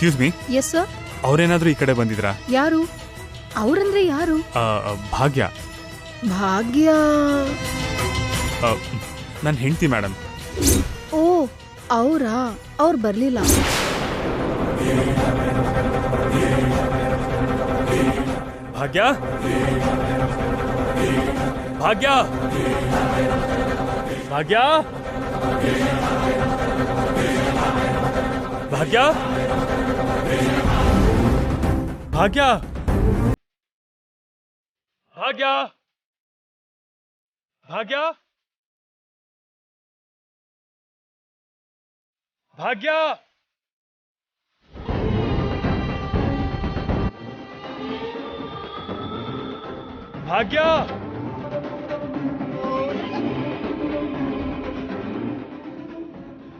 Excuse me. Yes sir. ಅವ್ರೇನಾದ್ರೂ ಈ ಕಡೆ ಬಂದಿದ್ರಾ? ಯಾರು? ಅವ್ರಂದ್ರೆ ಯಾರು? ಭಾಗ್ಯ. ಭಾಗ್ಯ ನನ್ನ ಹೆಂಡತಿ ಮೇಡಮ್. ಓ ಅವರಾ? ಅವ್ರು ಬರ್ಲಿಲ್ಲ. ಭಾಗ್ಯ, ಭಾಗ್ಯ, ಭಾಗ್ಯ, ಭಾಗ್ಯ, ಭಾಗ್ಯ, ಭಾಗ್ಯ, ಭಾಗ್ಯ, ಭಾಗ್ಯ,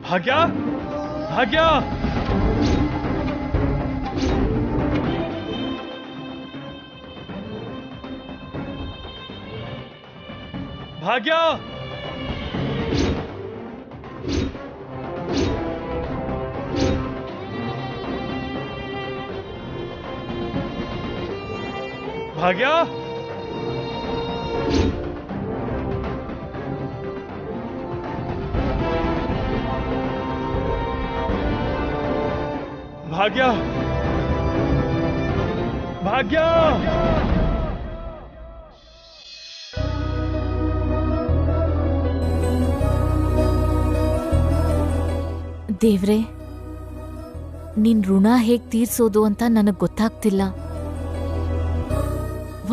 ಭಾಗ್ಯ, ಭಾಗ್ಯ, ಭಾಗ್ಯ, ಭಾಗ್ಯ, ಭಾಗ್ಯ, ಭಾಗ್ಯ, ಭಾಗ್ಯ. ದೇವ್ರೆ, ನಿನ್ ಋಣ ಹೇಗ್ ತೀರ್ಸೋದು ಅಂತ ನನಗ್ ಗೊತ್ತಾಗ್ತಿಲ್ಲ.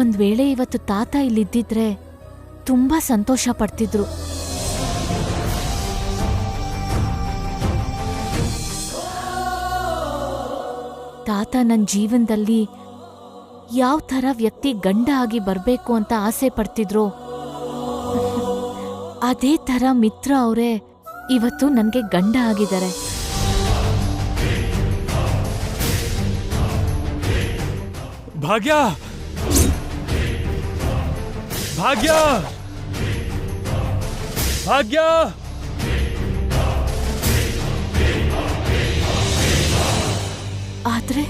ಒಂದ್ ವೇಳೆ ಇವತ್ತು ತಾತ ಇಲ್ಲಿದ್ದಿದ್ರೆ ತುಂಬಾ ಸಂತೋಷ ಪಡ್ತಿದ್ರು. ತಾತ ನನ್ನ ಜೀವನದಲ್ಲಿ ಯಾವ ಥರ ವ್ಯಕ್ತಿ ಗಂಡ ಆಗಿ ಬರ್ಬೇಕು ಅಂತ ಆಸೆ ಪಡ್ತಿದ್ರು, ಅದೇ ಥರ ಮಿತ್ರ ಅವರೇ ಇವತ್ತು ನನಗೆ ಗಂಡ ಆಗಿದ್ದಾರೆ. ಭಾಗ್ಯ, ಭಾಗ್ಯ, ಭಾಗ್ಯ, ಆದ್ರೆ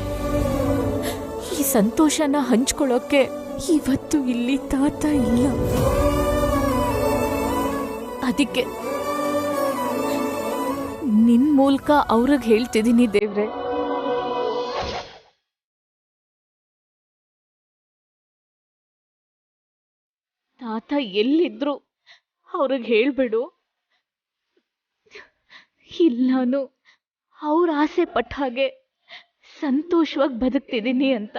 ಈ ಸಂತೋಷನ ಹಂಚ್ಕೊಳ್ಳೋಕೆ ಇವತ್ತು ಇಲ್ಲಿ ತಾತ ಇಲ್ಲ. ಅದಕ್ಕೆ ನಿನ್ ಮೂಲಕ ಅವ್ರಿಗೆ ಹೇಳ್ತಿದ್ದೀನಿ ದೇವ್ರೆ, ತಾತ ಎಲ್ಲಿದ್ರು ಅವ್ರಿಗೆ ಹೇಳ್ಬಿಡು, ಇಲ್ಲಾನು ಅವ್ರ ಆಸೆ ಪಟ್ಟ ಹಾಗೆ ಸಂತೋಷವಾಗಿ ಬದುಕ್ತಿದ್ದೀನಿ ಅಂತ.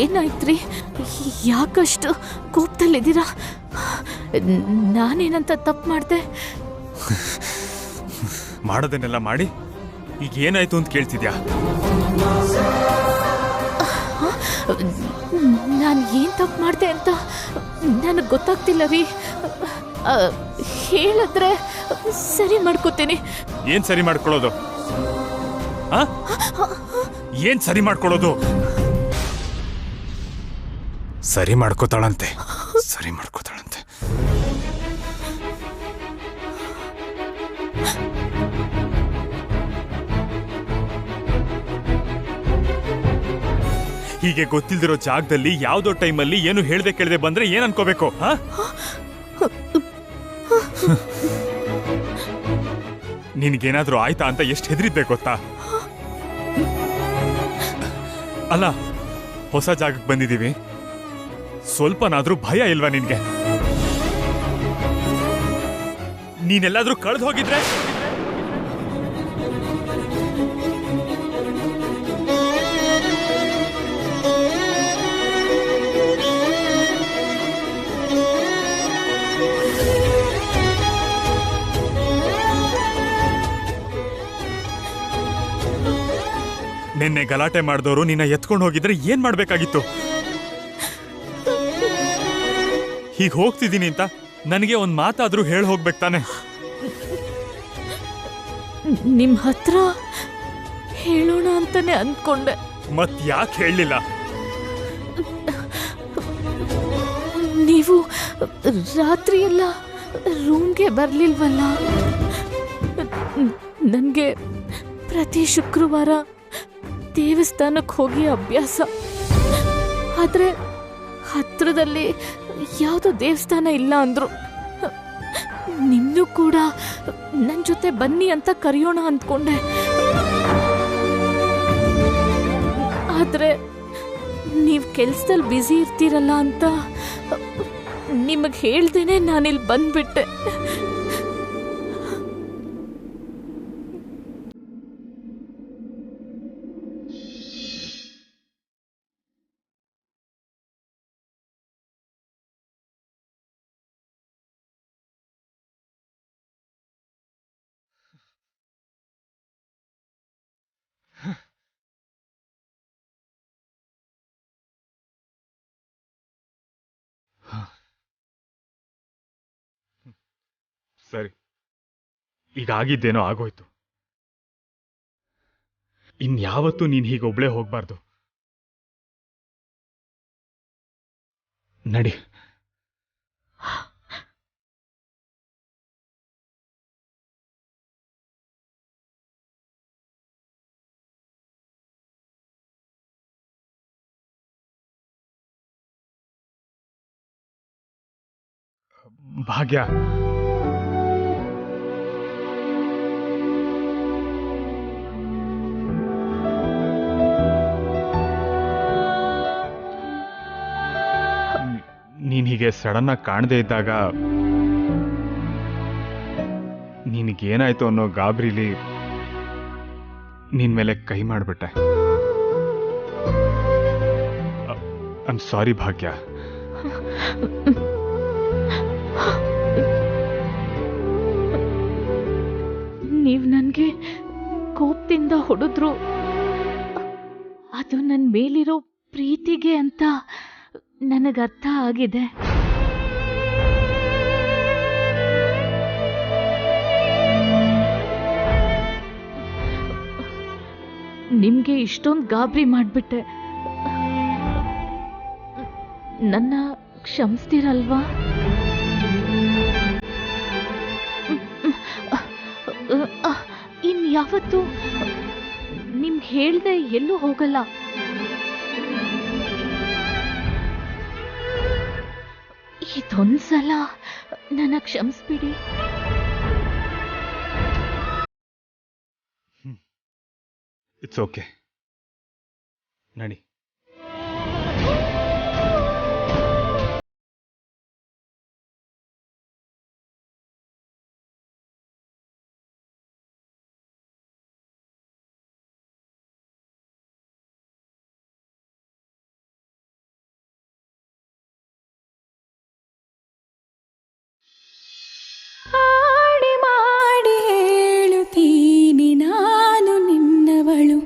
ಏನಾಯ್ತ್ರಿ? ಯಾಕಷ್ಟು ಕೋಪದಲ್ಲಿದ್ದೀರಾ? ನಾನೇನಂತ ತಪ್ಪು ಮಾಡಿದೆ? ಮಾಡೋದನ್ನೆಲ್ಲ ಮಾಡಿ ಈಗ ಏನಾಯ್ತು ಅಂತ ಕೇಳ್ತಿದ್ಯಾ? ನಾನು ಏನ್ ತಪ್ಪು ಮಾಡಿದೆ ಅಂತ ನನಗೆ ಗೊತ್ತಾಗ್ತಿಲ್ಲ ರೀ. ಹೇಳಿದ್ರೆ ಸರಿ ಮಾಡ್ಕೋತೀನಿ. ಏನ್ ಸರಿ ಮಾಡ್ಕೊಳ್ಳೋದು? ಏನ್ ಸರಿ ಮಾಡ್ಕೊಳ್ಳೋದು? ಸರಿ ಮಾಡ್ಕೋತಾಳಂತೆ, ಸರಿ ಮಾಡ್ಕೋತಾಳಂತೆ. ಹೀಗೆ ಗೊತ್ತಿಲ್ದಿರೋ ಜಾಗದಲ್ಲಿ ಯಾವ್ದೋ ಟೈಮಲ್ಲಿ ಏನು ಹೇಳ್ದೆ ಕೇಳದೆ ಬಂದ್ರೆ ಏನ್ ಅನ್ಕೋಬೇಕು? ನಿನ್ಗೇನಾದ್ರೂ ಆಯ್ತಾ ಅಂತ ಎಷ್ಟು ಹೆದರಿದ್ದೆ ಗೊತ್ತಾ? ಅಲ್ಲ, ಹೊಸ ಜಾಗಕ್ಕೆ ಬಂದಿದೀವಿ, ಸ್ವಲ್ಪನಾದ್ರೂ ಭಯ ಇಲ್ವಾ ನಿನ್ಗೆ? ನೀನೆಲ್ಲಾದ್ರೂ ಕಳೆದು ಹೋಗಿದ್ರೆ? ನಿನ್ನೆ ಗಲಾಟೆ ಮಾಡಿದವರು ನಿನ್ನ ಎತ್ಕೊಂಡು ಹೋಗಿದ್ರೆ ಏನ್ ಮಾಡ್ಬೇಕಾಗಿತ್ತು? ಹೀಗೆ ಹೋಗ್ತಿದ್ದೀನಿ ಅಂತ ನನಗೆ ಒಂದ್ ಮಾತಾದ್ರೂ ಹೇಳಿ ಹೋಗ್ಬೇಕು ತಾನೆ. ನಿಮ್ ಹತ್ರ ಹೇಳೋಣ ಅಂತಾನೆ ಅಂದ್ಕೊಂಡೆ. ಮತ್ ಯಾಕೆ ಹೇಳಲಿಲ್ಲ? ನೀವು ರಾತ್ರಿ ಎಲ್ಲ ರೂಮ್ಗೆ ಬರ್ಲಿಲ್ವಲ್ಲ? ನನಗೆ ಪ್ರತಿ ಶುಕ್ರವಾರ ದೇವಸ್ಥಾನಕ್ಕೆ ಹೋಗಿ ಅಭ್ಯಾಸ. ಆದ್ರೆ ಹತ್ರದಲ್ಲಿ ಯಾವುದೋ ದೇವಸ್ಥಾನ ಇಲ್ಲ ಅಂದ್ರು. ನಿಮ್ನು ಕೂಡ ನನ್ನ ಜೊತೆ ಬನ್ನಿ ಅಂತ ಕರೆಯೋಣ ಅಂದ್ಕೊಂಡೆ. ಆದ್ರೆ ನೀವು ಕೆಲ್ಸದಲ್ಲಿ ಬ್ಯುಸಿ ಇರ್ತೀರಲ್ಲ ಅಂತ ನಿಮಗೆ ಹೇಳ್ದೇನೆ ನಾನಿಲ್ಲಿ ಬಂದ್ಬಿಟ್ಟೆ. ಸರಿ, ಈಗ ಆಗಿದ್ದೇನೋ ಆಗೋಯ್ತು. ಇನ್ಯಾವತ್ತೂ ನೀನ್ ಹೀಗೊಬ್ಳೇ ಹೋಗ್ಬಾರ್ದು. ನಡಿ. ಭಾಗ್ಯ, ನೀನ್ ಹೀಗೆ ಸಡನ್ ಆಗಿ ಕಾಣದೇ ಇದ್ದಾಗ ನಿನಗೇನಾಯ್ತು ಅನ್ನೋ ಗಾಬರಿಲಿ ನಿನ್ ಮೇಲೆ ಕೈ ಮಾಡ್ಬಿಟ್ಟೆ. ಐ ಆಮ್ ಸಾರಿ ಭಾಗ್ಯ. ನೀವು ನನಗೆ ಕೋಪದಿಂದ ಹೊಡೆದ್ರು. ಅದು ನನ್ನ ಮೇಲಿರೋ ಪ್ರೀತಿಗೆ ಅಂತ ನನಗರ್ಥ ಆಗಿದೆ. ನಿಮ್ಗೆ ಇಷ್ಟೊಂದು ಗಾಬರಿ ಮಾಡ್ಬಿಟ್ಟೆ. ನನ್ನ ಕ್ಷಮಿಸ್ತೀರಲ್ವಾ? ಇನ್ಯಾವತ್ತೂ ನಿಮ್ಗೆ ಹೇಳ್ದೆ ಎಲ್ಲೂ ಹೋಗಲ್ಲ. ಇದೊಂದ್ಸಲ ನನ್ನ ಕ್ಷಮಿಸ್ಬಿಡಿ. ಇಟ್ಸ್ ಓಕೆ, ನಡಿ. ಆಡಿ ಮಾಡಿ ಹೇಳುತ್ತೀನಿ ನಾನು ನಿನ್ನವಳು.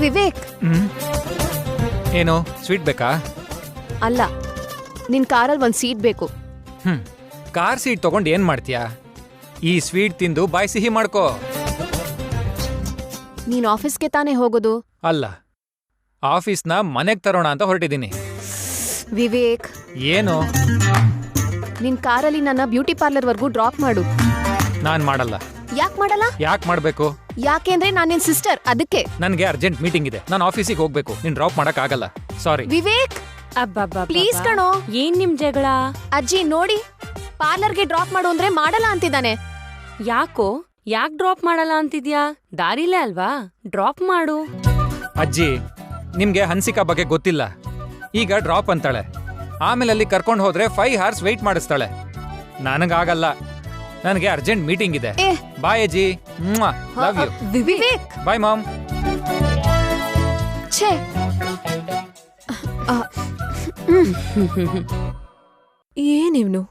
ವಿವೇಕ್, ಏನು ಸ್ವೀಟ್ ಬೇಕಾ? ಅಲ್ಲ, ನಿನ್ ಕಾರಲ್ಲಿ ಒಂದ್ ಸೀಟ್ ಬೇಕು. ಕಾರ್ ಸೀಟ್ ತಗೊಂಡು ಏನ್ ಮಾಡ್ತೀಯಾ? ಈ ಸ್ವೀಟ್ ತಿಂದು ಬಾಯಿ ಸಿಹಿ ಮಾಡ್ಕೋ. ನೀನ್ ಆಫೀಸ್ಗೆ ತಾನೇ ಹೋಗೋದು? ಅಲ್ಲ, ಆಫೀಸ್ನ ಮನೆಗ್ ತರೋಣ ಅಂತ ಹೊರಟಿದ್ದೀನಿ. ವಿವೇಕ್, ಏನು? ನಿನ್ ಕಾರಲ್ಲಿ ನನ್ನ ಬ್ಯೂಟಿ ಪಾರ್ಲರ್ ವರ್ಗೂ ಡ್ರಾಪ್ ಮಾಡು. ನಾನ್ ಮಾಡಲ್ಲ. ಯಾಕ್ ಮಾಡಲ್ಲ? ಯಾಕೆ ಮಾಡ್ಬೇಕು? ಯಾಕೆ ಅಂದ್ರೆ ನಾನ್ ನಿನ್ ಸಿಸ್ಟರ್, ಅದಕ್ಕೆ. ನನ್ಗೆ ಅರ್ಜೆಂಟ್ ಮೀಟಿಂಗ್ ಇದೆ, ನಾನು ಆಫೀಸಿಗೆ ಹೋಗ್ಬೇಕು. ನೀನ್ ಡ್ರಾಪ್ ಮಾಡಕ್ ಆಗಲ್ಲ, ಸಾರಿ. ವಿವೇಕ್, ಪ್ಲೀಸ್ ಕಣೋ. ಏನ್ ನಿಮ್ ಜಗಳ? ಅಜ್ಜಿ ನೋಡಿ, ಪಾರ್ಲರ್ಗೆ ಡ್ರಾಪ್ ಮಾಡು ಅಂದ್ರೆ ಮಾಡಲ್ಲ ಅಂತಿದ್ದಾನೆ. ಯಾಕ್ ಡ್ರಾಪ್ ಮಾಡಲ್ಲ ಅಂತಿದ್ಯಾ? ದಾರಿಲೇ ಅಲ್ವಾ, ಡ್ರಾಪ್ ಮಾಡು. ಅಜ್ಜಿ, ನಿಮ್ಗೆ ಹನ್ಸಿಕಾ ಬಗ್ಗೆ ಗೊತ್ತಿಲ್ಲ. ಈಗ ಡ್ರಾಪ್ ಅಂತಾಳೆ, ಆಮೇಲೆ ಅಲ್ಲಿ ಕರ್ಕೊಂಡು ಹೋದ್ರೆ 5 hours ವೆಯ್ಟ್ ಮಾಡಿಸ್ತಾಳೆ. ನನಗಾಗಲ್ಲ, ನನಗೆ ಅರ್ಜೆಂಟ್ ಮೀಟಿಂಗ್ ಇದೆ. ಬಾಯ್ ಅಜ್ಜಿ, love you. Vivek, bye mom. ಛೇ, ಏನಿವ್ನು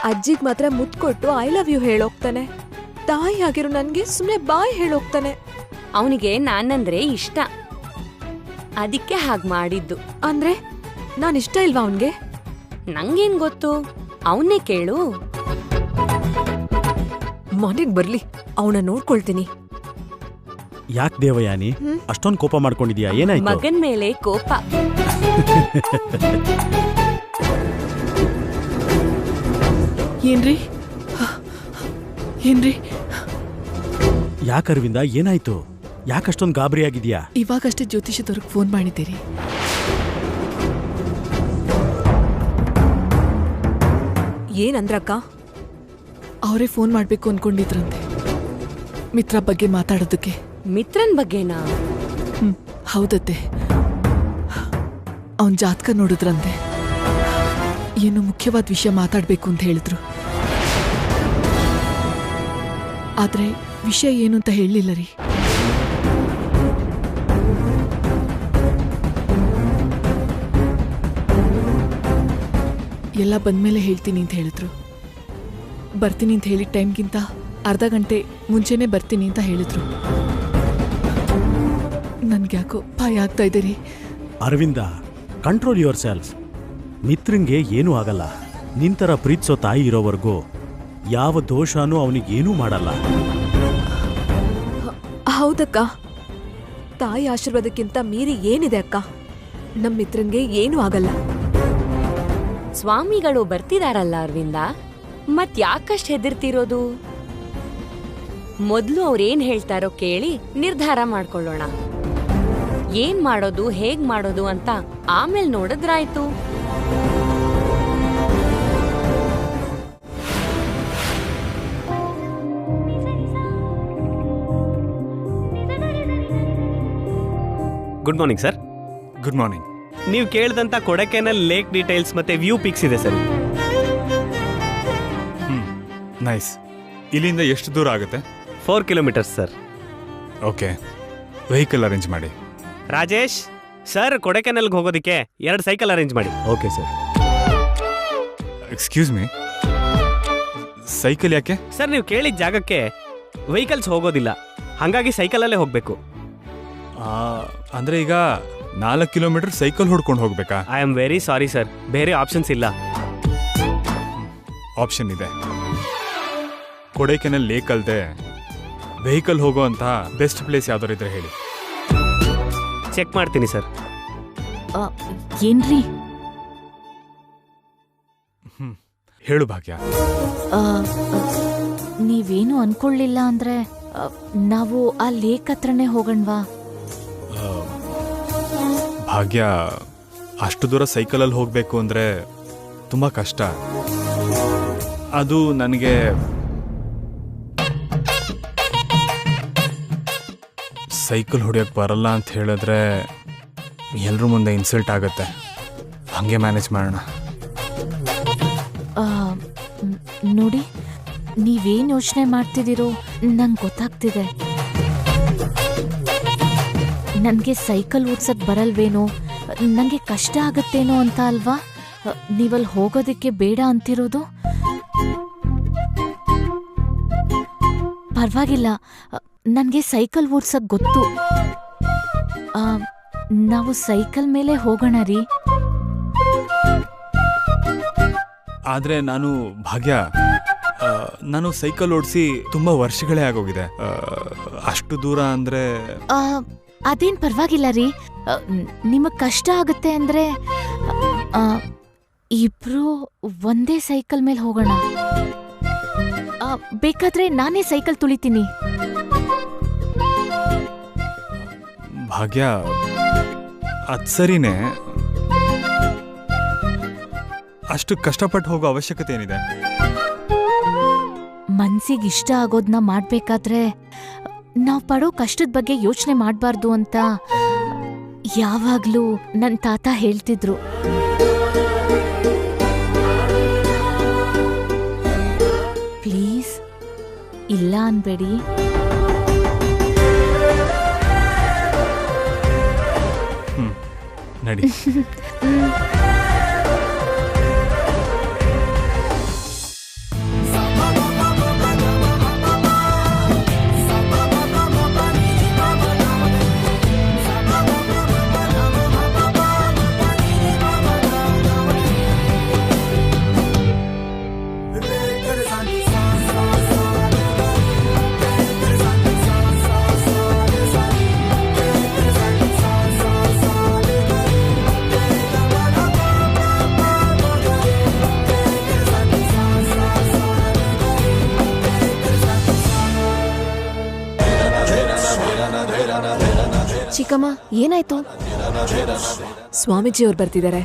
ಅಜ್ಜಿಗ್ ಮಾತ್ರ ಮುತ್ಕೊಟ್ಟು ಐ ಲವ್ ಯು ಹೇಳೋಗ್ತಾನೆ. ತಾಯಿ ಆಗಿರೋ ನನ್ಗೆ ಸುಮ್ನೆ ಬಾಯ್ ಹೇಳೋಗ್ತಾನೆ. ಅವನಿಗೆ ನಾನಂದ್ರೆ ಇಷ್ಟ, ಅದಕ್ಕೆ ಹಾಗ್ ಮಾಡಿದ್ದು. ಅಂದ್ರೆ ನಾನಿಷ್ಟ ಇಲ್ವಾ ಅವನ್ಗೆ? ನಂಗೇನ್ ಗೊತ್ತು, ಅವನ್ನೇ ಕೇಳು. ಮನೆಗ್ ಬರ್ಲಿ, ಅವನ ನೋಡ್ಕೊಳ್ತೀನಿ. ಯಾಕೆ ದೇವಯಾನಿ ಅಷ್ಟೊಂದು ಕೋಪ ಮಾಡ್ಕೊಂಡಿದ್ಯಾ? ಏನಾಯ್ತು? ಮಗನ್ ಮೇಲೆ ಕೋಪ. ಏನ್ರಿ ಏನ್ರಿ? ಯಾಕೆ ಅರವಿಂದ, ಏನಾಯ್ತು? ಯಾಕಷ್ಟೊಂದು ಗಾಬರಿ ಆಗಿದ್ಯಾ? ಇವಾಗಷ್ಟೇ ಜ್ಯೋತಿಷದವ್ರಿಗೆ ಫೋನ್ ಮಾಡಿದ್ದೀರಿ. ಏನಂದ್ರಕ್ಕ? ಅವರೇ ಫೋನ್ ಮಾಡ್ಬೇಕು ಅನ್ಕೊಂಡಿದ್ರಂತೆ, ಮಿತ್ರ ಬಗ್ಗೆ ಮಾತಾಡೋದಕ್ಕೆ. ಮಿತ್ರನ್ ಬಗ್ಗೆನಾ? ಹೌದತ್ತೆ. ಅವನ್ ಜಾತಕ ನೋಡಿದ್ರಂತೆ, ಏನು ಮುಖ್ಯವಾದ ವಿಷಯ ಮಾತಾಡ್ಬೇಕು ಅಂತ ಹೇಳಿದ್ರು. ಆದ್ರೆ ವಿಷಯ ಏನು ಅಂತ ಹೇಳಲಿಲ್ಲ ರೀ. ಎಲ್ಲ ಬಂದ್ಮೇಲೆ ಹೇಳ್ತೀನಿ ಅಂತ ಹೇಳಿದ್ರು. ಬರ್ತೀನಿ ಅಂತ ಹೇಳಿದ ಟೈಮ್ಗಿಂತ ಅರ್ಧ ಗಂಟೆ ಮುಂಚೆನೆ ಬರ್ತೀನಿ ಅಂತ ಹೇಳಿದ್ರು. ನನ್ಗ್ಯಾಕೋ ಭಯ ಆಗ್ತಾ ಇದೆ ರೀ. Aravinda, control yourself. ಮಿತ್ರಂಗೆ ಏನೂ ಆಗಲ್ಲ. ನಿಂತರ ಪ್ರೀತಿಸೋ ತಾಯಿ ಇರೋವರೆಗೂ ಯಾವ ದೋಷನೂ ಅವನಿಗೇನೂ ಮಾಡಲ್ಲ. ಹೌದಕ್ಕ, ತಾಯಿ ಆಶೀರ್ವಾದಕ್ಕಿಂತ ಮೀರಿ ಏನಿದೆ ಅಕ್ಕ. ನಮ್ ಮಿತ್ರನ್ಗೆ ಏನೂ ಆಗಲ್ಲ. ಸ್ವಾಮಿಗಳು ಬರ್ತಿದಾರಲ್ಲ ಅರವಿಂದ, ಮತ್ ಯಾಕಷ್ಟ್ ಹೆದರ್ತಿರೋದು? ಮೊದ್ಲು ಅವ್ರೇನ್ ಹೇಳ್ತಾರೋ ಕೇಳಿ ನಿರ್ಧಾರ ಮಾಡ್ಕೊಳ್ಳೋಣ. ಏನ್ ಮಾಡೋದು, ಹೇಗ್ ಮಾಡೋದು ಅಂತ ಆಮೇಲೆ ನೋಡಿದ್ರಾಯ್ತು. Good morning sir. Good morning. ನೀವು ಕೇಳಿದಂತ ಕೊಡೈಕೆನಲ್ ಲೇಕ್ ಡೀಟೇಲ್ಸ್ ಮತ್ತೆ ವ್ಯೂ ಪಿಕ್ಸ್ ಇದೆ ಸರ್. ನೈಸ್. ಇಲ್ಲಿಂದ ಎಷ್ಟು ದೂರ ಆಗುತ್ತೆ? 4 kilometers sir. Okay, vehicle arrange ಮಾಡಿ. ರಾಜೇಶ್ ಸರ್, ಕೊಡೈಕೆನಲ್ಗೆ ಹೋಗೋದಕ್ಕೆ 2 ಸೈಕಲ್ ಅರೇಂಜ್ ಮಾಡಿ. Okay sir. Excuse me, cycle ಯಾಕೆ? ಸರ್, ನೀವು ಕೇಳಿದ ಜಾಗಕ್ಕೆ ವೆಹಿಕಲ್ಸ್ ಹೋಗೋದಿಲ್ಲ, ಹಾಗಾಗಿ ಸೈಕಲಲ್ಲೇ ಹೋಗಬೇಕು. ಅಂದ್ರೆ ಈಗ 4 kilometer ಸೈಕಲ್ ಹೊಡ್ಕೊಂಡು ಹೋಗ್ಬೇಕಾ? I am very sorry sir, ಬೇರೆ ಆಪ್ಷನ್ಸ್ ಇಲ್ಲ. ಆಪ್ಷನ್ ಇದೆ. ಕೊಡೈಕೆನಲ್ ಲೇಕ್ ಅಲ್ದೆ ವೆಹಿಕಲ್ ಹೋಗೋ ಅಂತ ಬೆಸ್ಟ್ ಪ್ಲೇಸ್ ಯಾವ್ದಾರು ಇದ್ರೆ ಹೇಳಿ. ಚೆಕ್ ಮಾಡ್ತೀನಿ ಸರ್. ಏನ್ರಿ? ಹೇಳು ಭಾಗ್ಯ. ನೀವೇನು ಅನ್ಕೊಳ್ಳಿಲ್ಲ ಅಂದ್ರೆ ನಾವು ಆ ಲೇಕ್ ಹತ್ರನೇ ಹೋಗಣ್ವಾ? ಭಾಗ್ಯ, ಅಷ್ಟು ದೂರ ಸೈಕಲಲ್ಲಿ ಹೋಗ್ಬೇಕು ಅಂದ್ರೆ ತುಂಬಾ ಕಷ್ಟ. ಅದು ನನಗೆ ಸೈಕಲ್ ಹೊಡಿಯೋಕೆ ಬರಲ್ಲ ಅಂತ ಹೇಳಿದ್ರೆ ಎಲ್ಲರ ಮುಂದೆ ಇನ್ಸಲ್ಟ್ ಆಗುತ್ತೆ. ಹಂಗೆ ಮ್ಯಾನೇಜ್ ಮಾಡೋಣ. ನೋಡಿ, ನೀವೇನು ಯೋಚನೆ ಮಾಡ್ತಿದ್ದೀರೋ ನಂಗೆ ಗೊತ್ತಾಗ್ತಿದೆ. ನನಗೆ ಸೈಕಲ್ ಓಡ್ಸಕ್ ಬರಲ್ವೇನೋ, ನನಗೆ ಕಷ್ಟ ಆಗತ್ತೇನೋ ಅಂತ ಅಲ್ವಾ ನೀವಲ್ಲಿ ಹೋಗೋದಕ್ಕೆ ಬೇಡ ಅಂತಿರೋದು? ಪರವಾಗಿಲ್ಲ, ನನಗೆ ಸೈಕಲ್ ಓಡ್ಸಕ್ ಗೊತ್ತು. ನಾವು ಸೈಕಲ್ ಮೇಲೆ ಹೋಗೋಣ ರೀ. ಆದರೆ ನಾನು ಭಾಗ್ಯ, ನಾನು ಸೈಕಲ್ ಓಡಿಸಿ ತುಂಬ ವರ್ಷಗಳೇ ಆಗೋಗಿದೆ. ಅಷ್ಟು ದೂರ ಅಂದರೆ ಅದೇನ್ ಪರವಾಗಿಲ್ಲ ರೀ. ನಿಮಗ್ ಕಷ್ಟ ಆಗುತ್ತೆ ಅಂದ್ರೆ ಇಬ್ರು ಒಂದೇ ಸೈಕಲ್ ಮೇಲೆ ಹೋಗೋಣ. ಬೇಕಾದ್ರೆ ನಾನೇ ಸೈಕಲ್ ತುಳಿತೀನಿ. ಭಾಗ್ಯ, ಅದ್ ಸರಿನೇ. ಅಷ್ಟು ಕಷ್ಟಪಟ್ಟು ಹೋಗೋ ಅವಶ್ಯಕತೆ ಏನಿದೆ? ಮನ್ಸಿಗೆ ಇಷ್ಟ ಆಗೋದ್ನ ಮಾಡ್ಬೇಕಾದ್ರೆ ನಾವ್ ಪಡೋ ಕಷ್ಟದ ಬಗ್ಗೆ ಯೋಚನೆ ಮಾಡ್ಬಾರ್ದು ಅಂತ ಯಾವಾಗ್ಲೂ ನನ್ ತಾತ ಹೇಳ್ತಿದ್ರು. ಪ್ಲೀಸ್ ಇಲ್ಲ ಅನ್ಬೇಡಿ. ನಡಿ. ಚಿಕ್ಕಮ್ಮ, ಏನಾಯ್ತು? ಸ್ವಾಮೀಜಿ ಅವ್ರು ಬರ್ತಿದ್ದಾರೆ.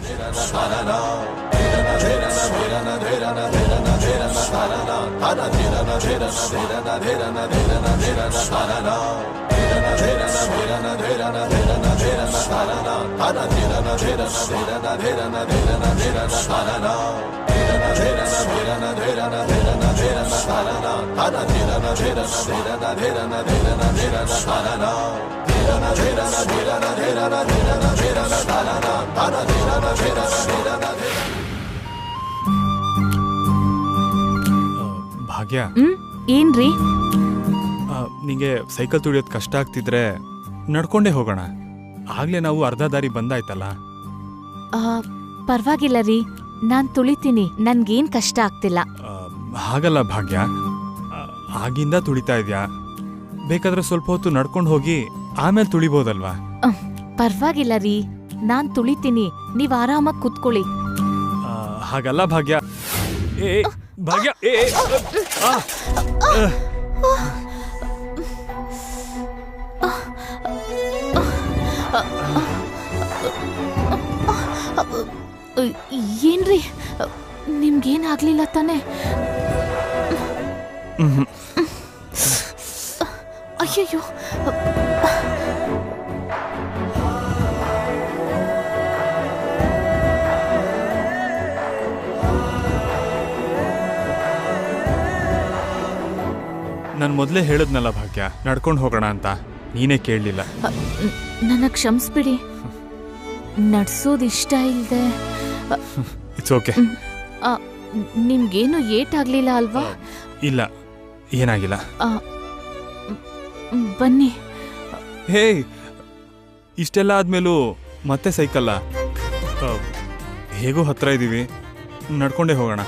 ಭಾಗ್ಯ, ಏನ್ರಿ? ನಿಂಗೆ ಸೈಕಲ್ ತುಳಿಯೋದು ಕಷ್ಟ ಆಗ್ತಿದ್ರೆ ನಡ್ಕೊಂಡೇ ಹೋಗೋಣ. ಆಗ್ಲೇ ನಾವು ಅರ್ಧ ದಾರಿ ಬಂದಾಯ್ತಲ್ಲ. ಪರವಾಗಿಲ್ಲ ರೀ, ನಾನ್ ತುಳಿತೀನಿ. ನನ್ಗೇನ್ ಕಷ್ಟ ಆಗ್ತಿಲ್ಲ. ಹಾಗಲ್ಲ ಭಾಗ್ಯ, ಆಗಿಂದ ತುಳಿತಾ ಇದ್ಯಾ. ಬೇಕಾದ್ರೆ ಸ್ವಲ್ಪ ಹೊತ್ತು ನಡ್ಕೊಂಡು ಹೋಗಿ ಆಮೇಲೆ ತುಳಿಬೋದಲ್ವಾ? ಪರವಾಗಿಲ್ಲ ರೀ, ನಾನ್ ತುಳಿತೀನಿ. ನೀವ್ ಆರಾಮಾಗಿ ಕೂತ್ಕೊಳ್ಳಿ. ಹಾಗಲ್ಲ ಭಾಗ್ಯ. ಏ ಭಾಗ್ಯ, ಏನ್ರಿ, ನಿಮ್ಗೇನಾಗ್ಲಿಲ್ಲ ತಾನೆ? ಅಯ್ಯಯ್ಯೋ, ನಾನು ಮೊದಲೇ ಹೇಳಿದ್ನಲ್ಲ ಭಾಗ್ಯ, ನಡ್ಕೊಂಡು ಹೋಗೋಣ ಅಂತ. ನೀನೇ ಕೇಳಲಿಲ್ಲ. ನನ್ನ ಕ್ಷಮಿಸ್ಬಿಡಿ. ನಡ್ಸೋದು ಇಷ್ಟ ಇಲ್ದೆ. It's okay. ನಿಮ್ಗೇನು ಏಟಾಗ್ಲಿಲ್ಲ ಅಲ್ವಾ? ಇಲ್ಲ, ಏನಾಗಿಲ್ಲ. ಬನ್ನಿ. ಹೇ, ಇಷ್ಟೆಲ್ಲ ಆದ್ಮೇಲೂ ಮತ್ತೆ ಸೈಕಲ್ಲ? ಹೇಗೋ ಹತ್ರ ಇದ್ದೀವಿ, ನಡ್ಕೊಂಡೇ ಹೋಗೋಣ.